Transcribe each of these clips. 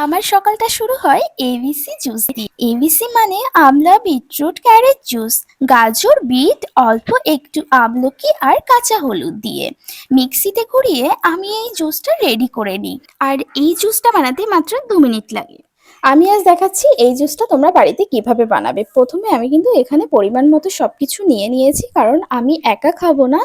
আমার সকালটা শুরু হয় এবিসি জুস দিয়ে। এবিসি মানে আমলা, বিটরুট, ক্যারেট জুস, গাজর, বিট, অল্প একটু আমলকি আর কাঁচা হলুদ দিয়ে মিক্সিতে ঘুরিয়ে আমি এই জুসটা রেডি করে নিই। আর এই জুসটা বানাতে মাত্র 2 মিনিট লাগে। আমি আজ দেখাচ্ছি এই জুসটা তোমরা বাড়িতে কিভাবে বানাবে। প্রথমে আমি কিন্তু এখানে পরিমাণ মতো সবকিছু নিয়ে নিয়েছি, কারণ আমি একা খাবো না,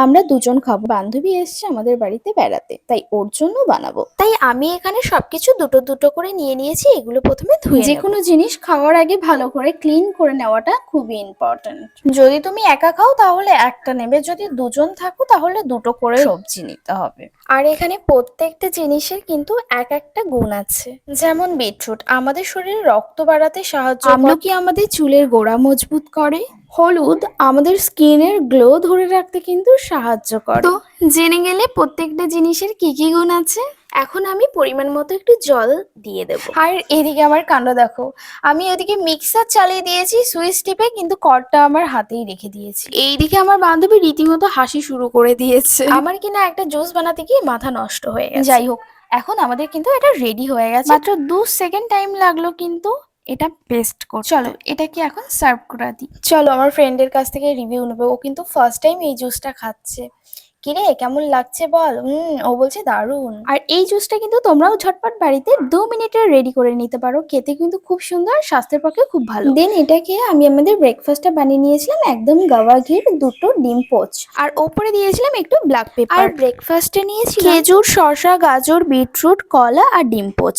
আমরা দুজন খাবো। বান্ধবী এসছে আমাদের বাড়িতে বেড়াতে, তাই ওর জন্য বানাবো। তাই আমি এখানে সবকিছু দুটো দুটো করে নিয়ে নিয়েছি। এগুলো প্রথমে ধুয়ে যে নেব। কোনো জিনিস খাওয়ার আগে ভালো করে ক্লিন করে নেওয়াটা খুবই ইম্পর্ট্যান্ট। যদি তুমি একা খাও তাহলে একটা নেবে, যদি দুজন থাকো তাহলে দুটো করে সবজি নিতে হবে। আর এখানে প্রত্যেকটা জিনিসের কিন্তু এক একটা গুণ আছে। যেমন বিটরুট আমাদের শরীরে রক্ত বাড়াতে সাহায্য করে, আমলকি আমাদের চুলের গোড়া মজবুত করে, হলুদ আমাদের স্কিনের গ্লো ধরে রাখতে কিন্তু সাহায্য করে। তো জেনে গেলে প্রত্যেকটা জিনিসের কি কি গুণ আছে। এখন আমি পরিমাণ মতো একটু জল দিয়ে দেব। আর এদিকে আমার কাণ্ড দেখো, আমি ওদিকে মিক্সার চালিয়ে দিয়েছি সুইচ টিপে, কিন্তু কর্ডটা আমার হাতেই রেখে দিয়েছি। এইদিকে আমার বান্ধবী রীতিমতো হাসি শুরু করে দিয়েছে। আমার কিনা একটা জুস বানাতে গিয়ে মাথা নষ্ট হয়ে গেছে। যাই হোক, এখন আমাদের কিন্তু এটা রেডি হয়ে গেছে। মাত্র 2 সেকেন্ড টাইম লাগলো কিন্তু এটা পেস্ট করতে। চলো এটাকে এখন সার্ভ করে দিই। চলো আমার ফ্রেন্ডের কাছ থেকে রিভিউ নেবো। ও কিন্তু ফার্স্ট টাইম এই জুসটা খাচ্ছে। কিরে কেমন লাগছে বল? ও বলছে দারুণ। আর এই জুসটা কিন্তু তোমরাও ঝটপট বাড়িতে 2 মিনিটে রেডি করে নিতে পারো। খেতে কিন্তু খুব সুন্দর, স্বাস্থ্যের পক্ষে খুব ভালো। দেন এটাকে আমি আমাদের ব্রেকফাস্টে বানিয়ে নিয়েছিলাম একদম গাওয়া ঘির, 2টো ডিম পোচ, আর ওপরে দিয়েছিলাম একটু ব্ল্যাক পেপার। আর ব্রেকফাস্টে নিয়েছিলাম খেজুর, শসা, গাজর, বিটরুট, কলা আর ডিম পোচ।